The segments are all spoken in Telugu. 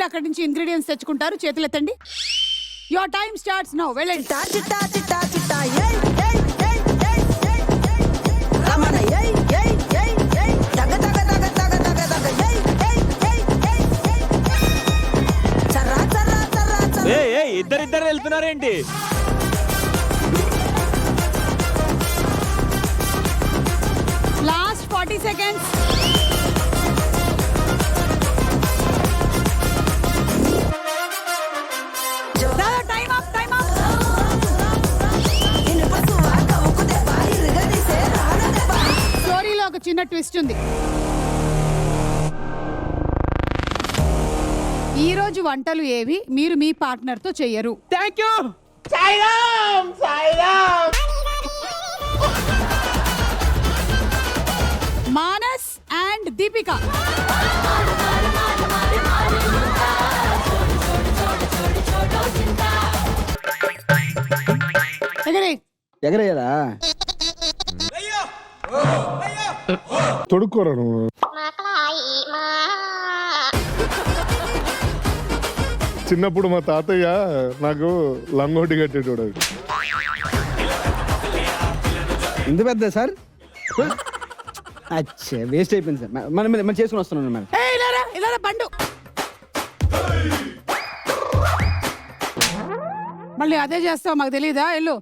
వెళ్ళి అక్కడి నుంచి ఇంగ్రీడియంట్స్ తెచ్చుకుంటారు. చేతులు ఎత్తండి. Your time starts now. వెళ్ళండి. ఇద్దరిద్దరు వెళ్తున్నారేంటి? Last 40 seconds. Time up, time up. స్టోరీలో ఒక చిన్న ట్విస్ట్ ఉంది. ఈ రోజు వంటలు ఏవి మీరు మీ పార్ట్నర్ తో చెయ్యరు? Thank you. Manas and Deepika. ఎగరేయరా తొడుక్కోరా నువ్వు. చిన్నప్పుడు మా తాతయ్య నాకు లంగోటి కట్టేటోడు. ఇంత పెద్ద సార్? అచ్చే వేస్ట్ అయిపోయింది సార్. మనం చేసుకుని వస్తున్నాను మేడం. ఇలా బండు. మళ్ళీ అదే చేస్తావు, మాకు తెలీదా? వెళ్ళు.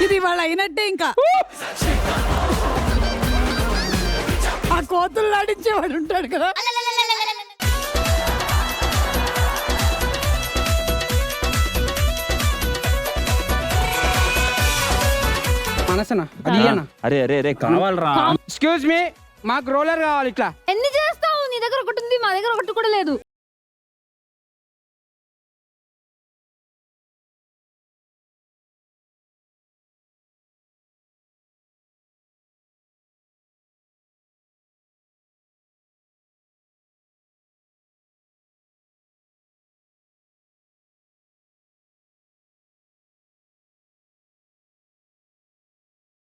ఇది వాళ్ళు అయినట్టే. ఇంకా ఆ కోతులు నాటించేవాడు ఉంటాడు కదా. మనసనా అది అరే అరే అరే కావాలరా. ఎక్స్క్యూజ్ మీ, మాకు రోలర్ కావాలి. ఇట్లా ఎన్ని చేస్తావు? నీ దగ్గర ఒకటి ఉంది, మా దగ్గర ఒకటి కూడా లేదు.